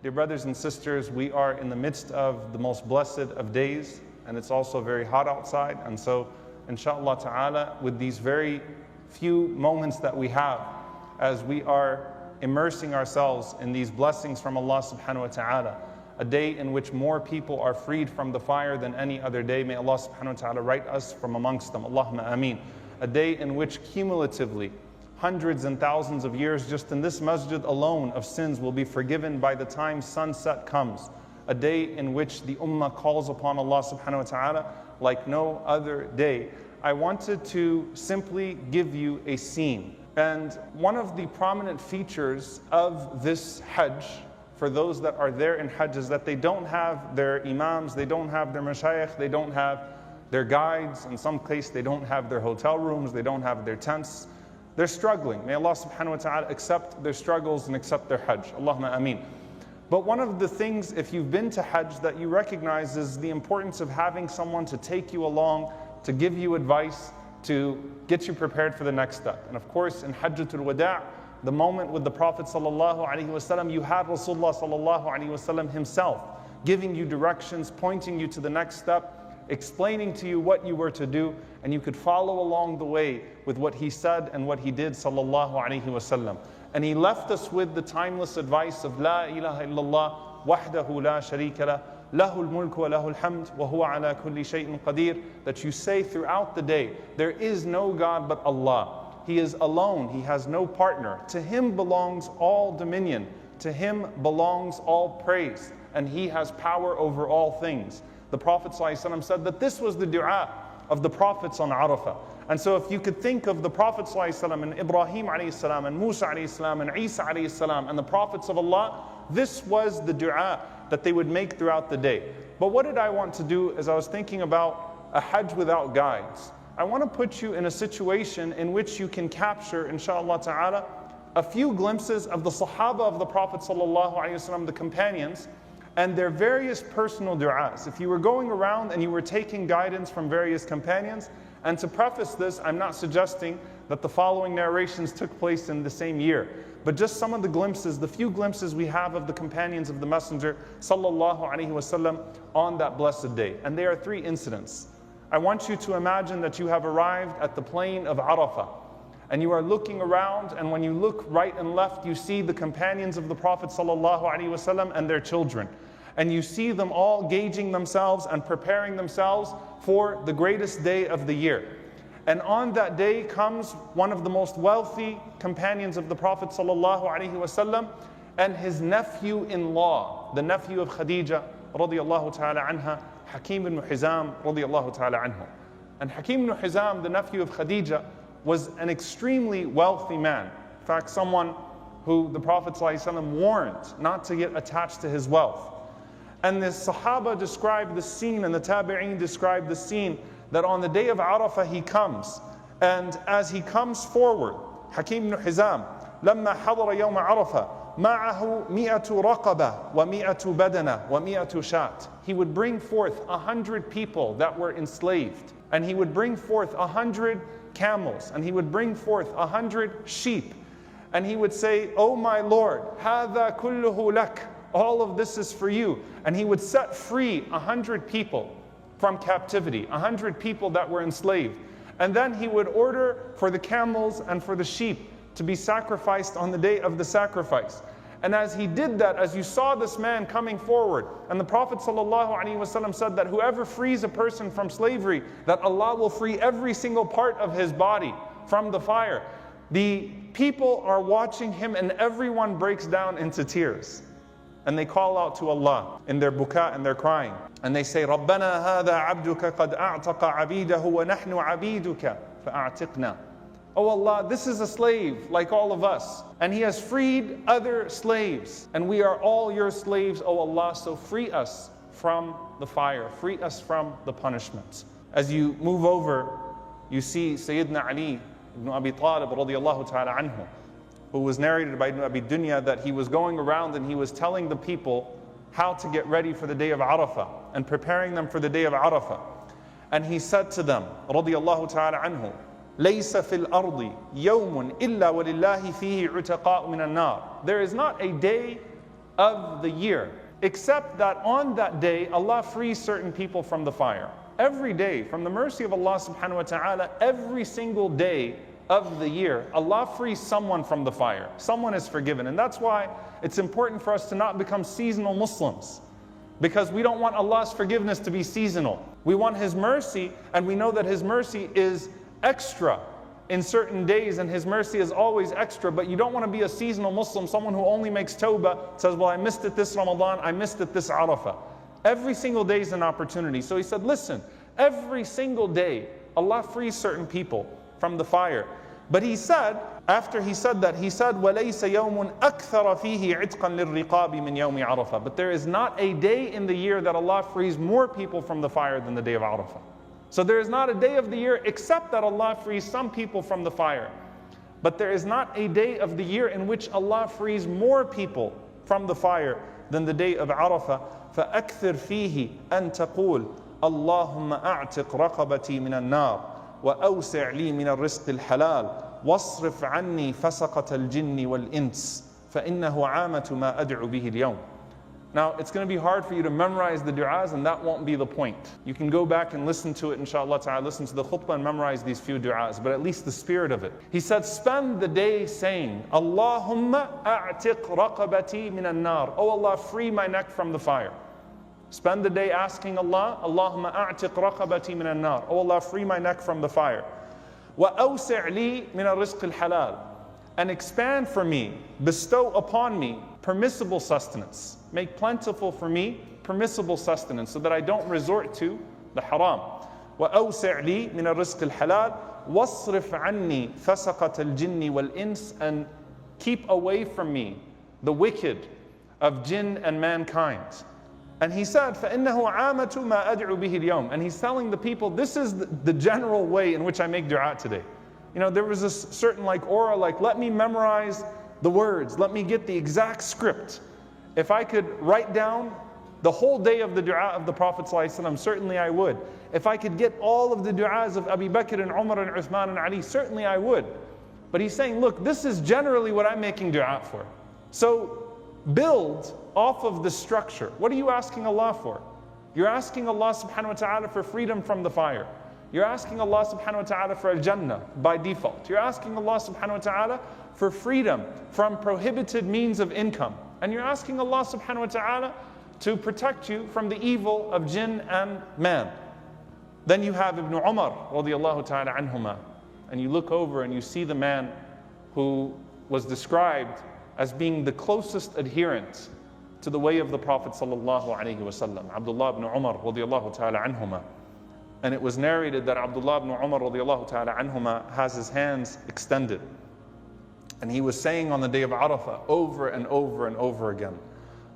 Dear brothers and sisters, we are in the midst of the most blessed of days, and it's also very hot outside. And so, inshallah ta'ala, with these very few moments that we have, as we are immersing ourselves in these blessings from Allah subhanahu wa ta'ala, a day in which more people are freed from the fire than any other day, may Allah subhanahu wa ta'ala write us from amongst them. Allahumma ameen. A day in which cumulatively hundreds and thousands of years just in this masjid alone of sins will be forgiven by the time sunset comes. A day in which the ummah calls upon Allah subhanahu wa ta'ala like no other day. I wanted to simply give you a scene. And one of the prominent features of this hajj, for those that are there in hajj, is that they don't have their imams, they don't have their mashayikh, they don't have their guides. In some cases, they don't have their hotel rooms, they don't have their tents. They're struggling. May Allah subhanahu wa ta'ala accept their struggles and accept their hajj. Allahumma ameen. But one of the things, if you've been to hajj, that you recognize is the importance of having someone to take you along, to give you advice, to get you prepared for the next step. And of course, in Hajjatul Wada', the moment with the Prophet sallallahu alaihi wasallam, you had Rasulullah sallallahu alaihi wasallam himself giving you directions, pointing you to the next step, explaining to you what you were to do, and you could follow along the way with what he said and what he did sallallahu alaihi wasallam. And he left us with the timeless advice of La ilaha illallah wahdahu la sharika lah, lahul mulku wa lahul hamd wa huwa ala kulli shay'in qadir, that you say throughout the day, there is no God but Allah. He is alone, He has no partner. To Him belongs all dominion, to Him belongs all praise, and He has power over all things. The Prophet ﷺ said that this was the dua of the prophets on Arafah. And so if you could think of the Prophet ﷺ and Ibrahim alayhi and Musa alayhi and Isa alayhi and the prophets of Allah, this was the dua that they would make throughout the day. But what did I want to do as I was thinking about a hajj without guides? I want to put you in a situation in which you can capture, inshallah ta'ala, a few glimpses of the Sahaba of the Prophet sallallahu alaihi wasallam, the companions, and their various personal du'as. If you were going around and you were taking guidance from various companions, and to preface this, I'm not suggesting that the following narrations took place in the same year, but just some of the glimpses, the few glimpses we have of the companions of the Messenger sallallahu alaihi wasallam on that blessed day. And there are three incidents. I want you to imagine that you have arrived at the plain of Arafah, and you are looking around, and when you look right and left, you see the companions of the Prophet ﷺ and their children. And you see them all gauging themselves and preparing themselves for the greatest day of the year. And on that day comes one of the most wealthy companions of the Prophet ﷺ and his nephew-in-law, the nephew of Khadija radiyallahu ta'ala anha, Hakim bin Hazzam radiyallahu ta'ala anhu. And Hakim bin Hazzam, the nephew of Khadija, was an extremely wealthy man. In fact, someone who the Prophet ﷺ warned not to get attached to his wealth. And the Sahaba described the scene, and the Tabi'een described the scene, that on the day of Arafah he comes. And as he comes forward, Hakim bin Hazzam, لما حضر يوم عرفة معه 100 رقبة و100 بدنة و100 شاة. He would bring forth 100 people that were enslaved, and he would bring forth 100 camels, and he would bring forth 100 sheep, and he would say, "Oh my Lord, هذا كله لك." All of this is for you. And he would set free 100 people from captivity, 100 people that were enslaved. And then he would order for the camels and for the sheep to be sacrificed on the day of the sacrifice. And as he did that, as you saw this man coming forward, and the Prophet ﷺ said that whoever frees a person from slavery, that Allah will free every single part of his body from the fire. The people are watching him, and everyone breaks down into tears. And they call out to Allah in their buka and their crying. And they say, رَبَّنَا هَذَا عَبْدُكَ قَدْ أَعْتَقَ عَبِيدَهُ وَنَحْنُ عَبِيدُكَ فَأَعْتِقْنَا. Oh Allah, this is a slave like all of us, and he has freed other slaves, and we are all your slaves, oh Allah, so free us from the fire, free us from the punishment. As you move over, you see Syedina Ali bin Abi Talib radiyallahu ta'ala anhu, who was narrated by Ibn Abi Dunya that he was going around and he was telling the people how to get ready for the day of Arafah and preparing them for the day of Arafah. And he said to them, radiyallahu ta'ala anhu, لَيْسَ فِي الْأَرْضِ يَوْمٌ إِلَّا وَلِلَّهِ فِيهِ عُتَقَاءُ مِنَ النَّارِ. There is not a day of the year, except that on that day, Allah frees certain people from the fire. Every day, from the mercy of Allah subhanahu wa ta'ala, every single day of the year, Allah frees someone from the fire. Someone is forgiven. And that's why it's important for us to not become seasonal Muslims, because we don't want Allah's forgiveness to be seasonal. We want His mercy, and we know that His mercy is extra in certain days, and His mercy is always extra. But you don't want to be a seasonal Muslim, someone who only makes tawbah, says, well, I missed it this Ramadan, I missed it this Arafah. Every single day is an opportunity. So he said, listen, every single day, Allah frees certain people from the fire. But he said, after he said that, he said, وَلَيْسَ يَوْمٌ أَكْثَرَ فِيهِ عِتْقًا لِلرِّقَابِ مِنْ يَوْمِ عَرَفَةٍ. But there is not a day in the year that Allah frees more people from the fire than the day of Arafah. So there is not a day of the year except that Allah frees some people from the fire. But there is not a day of the year in which Allah frees more people from the fire than the day of Arafah. فأكثر فيه أن تقول اللهم أعتق رقبتي من النار وأوسع لي من الرزق الحلال واصرف عني فسقة الجن والإنس فإنه عامة ما أدعو به اليوم. Now, it's going to be hard for you to memorize the du'as, and that won't be the point. You can go back and listen to it, inshallah ta'ala, listen to the khutbah and memorize these few du'as, but at least the spirit of it. He said, spend the day saying, Allahumma a'tiq raqabati min an-nar. Oh Allah, free my neck from the fire. Spend the day asking Allah, Allahumma a'tiq raqabati min an-nar. Oh Allah, free my neck from the fire. Wa awsi' li min ar-rizq al-halal. And expand for me, bestow upon me permissible sustenance. Make plentiful for me permissible sustenance so that I don't resort to the haram. وَأَوْسِعْ لِي مِنَ الرِّزْقِ الْحَلَالِ وَاصْرِفْ عَنِّي فَسَقَةَ الْجِنِّ وَالْإِنسِ. And keep away from me the wicked of jinn and mankind. And he said, فَإِنَّهُ عَامَةُ مَا أَدْعُ بِهِ الْيَوْمِ. And he's telling the people, this is the general way in which I make dua today. You know, there was this certain aura, let me memorize the words, let me get the exact script. If I could write down the whole day of the dua of the Prophet ﷺ, certainly I would. If I could get all of the du'as of Abu Bakr and Umar and Uthman and Ali, certainly I would. But he's saying, look, this is generally what I'm making dua for. So build off of the structure. What are you asking Allah for? You're asking Allah subhanahu wa ta'ala for freedom from the fire. You're asking Allah subhanahu wa ta'ala for al-Jannah by default. You're asking Allah subhanahu wa ta'ala for freedom from prohibited means of income. And you're asking Allah subhanahu wa ta'ala to protect you from the evil of jinn and man. Then you have Ibn Umar radiyallahu ta'ala anhuma. And you look over and you see the man who was described as being the closest adherent to the way of the Prophet sallallahu alaihi wasallam, Abdullah ibn Umar radiyallahu ta'ala anhuma. And it was narrated that Abdullah ibn Umar radiyallahu ta'ala anhuma has his hands extended. And he was saying on the day of Arafah over and over and over again,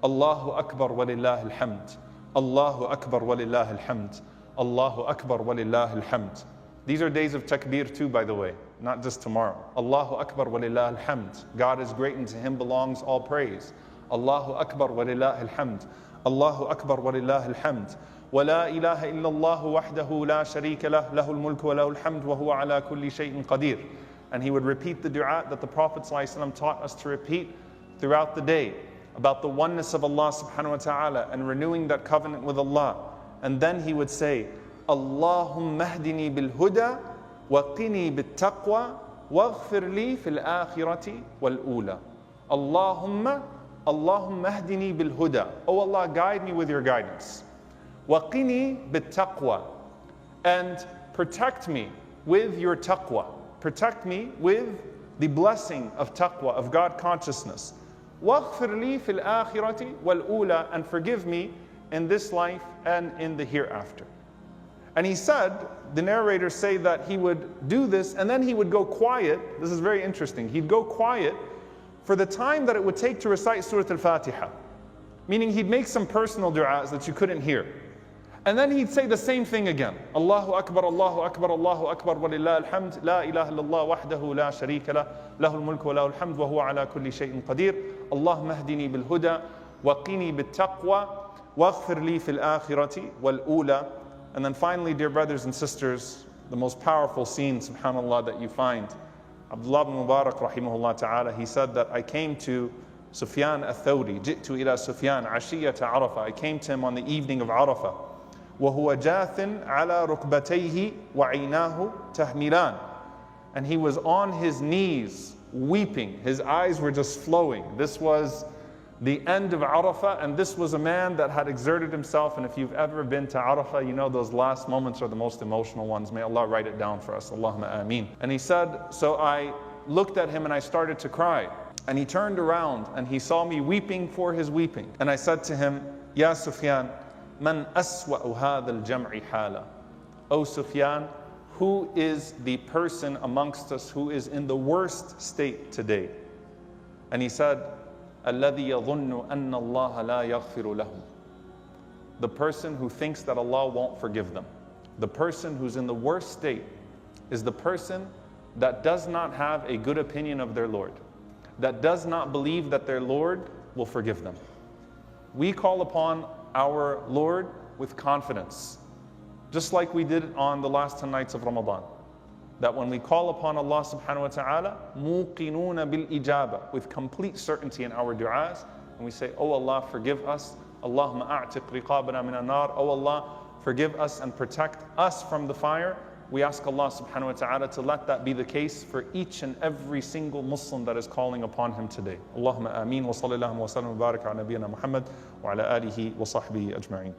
Allahu Akbar walillah alhamd, Allahu Akbar walillah alhamd, Allahu Akbar walillah alhamd. These are days of takbir too, by the way, not just tomorrow. Allahu Akbar walillah alhamd. God is great and to Him belongs all praise. Allahu Akbar walillah alhamd, Allahu Akbar walillah alhamd. ولا إله إلا الله وحده لا شريك له له الملك وله الحمد وهو على كل شيء قدير. And he would repeat the dua that the Prophet ﷺ taught us to repeat throughout the day about the oneness of Allah subhanahu wa ta'ala and renewing that covenant with Allah. And then he would say, Allahumma hdini bil huda wa qini bit taqwa waghfir li fil akhirati wal ula. Allahumma hdini bil huda. Oh Allah, guide me with your guidance. Wa qini bit taqwa. And protect me with your taqwa. Protect me with the blessing of taqwa, of God consciousness. وَاغْفِرْ لِي فِي الْآخِرَةِ وَالْأُولَى. And forgive me in this life and in the hereafter. And he said, the narrators say that he would do this and then he would go quiet. This is very interesting. He'd go quiet for the time that it would take to recite Surah Al-Fatiha. Meaning he'd make some personal du'as that you couldn't hear. And then he'd say the same thing again. Allahu Akbar, Allahu Akbar, Allahu Akbar, walillah alhamd, la ilaha illallah wahdahu la sharika lah, lahul mulku wa lahul hamd, wa huwa ala kulli shay'in qadir. Allahumma hdini bil huda, wa qini bit taqwa, waghfir li fil akhirati wal ula. And then finally, dear brothers and sisters, the most powerful scene, subhanallah, that you find. Abdullah ibn Mubarak, rahimahullah ta'ala, he said that I came to Sufyan al-Thawri, جئت إلى سفيان عشية عرفة. I came to him on the evening of Arafah. وهو جاث على ركبتيه وعيناه تهملان. And he was on his knees weeping. His eyes were just flowing. This was the end of Arafah, and this was a man that had exerted himself. And if you've ever been to Arafah, you know those last moments are the most emotional ones. May Allah write it down for us. Allahumma ameen. And he said, so I looked at him and I started to cry. And he turned around and he saw me weeping for his weeping. And I said to him, Ya Sufyan, man aswa'u hadha al-jam'i hala. O Sufyan, who is the person amongst us who is in the worst state today? And he said, الَّذِي يَظُنُّ أَنَّ اللَّهَ لَا يَغْفِرُ لَهُ. The person who thinks that Allah won't forgive them. The person who's in the worst state is the person that does not have a good opinion of their Lord, that does not believe that their Lord will forgive them. We call upon our Lord with confidence, just like we did on the last 10 nights of Ramadan. That when we call upon Allah subhanahu wa ta'ala, muqinuna bil ijaba, with complete certainty in our du'as, and we say, Oh Allah, forgive us. Allahumma a'tiq riqabana min an-nar. Oh Allah, forgive us and protect us from the fire. We ask Allah subhanahu wa ta'ala to let that be the case for each and every single Muslim that is calling upon Him today. Allahumma ameen wa sallallahu wa sallam wa barak ala nabiyyina Muhammad wa ala alihi wa sahbihi ajma'in.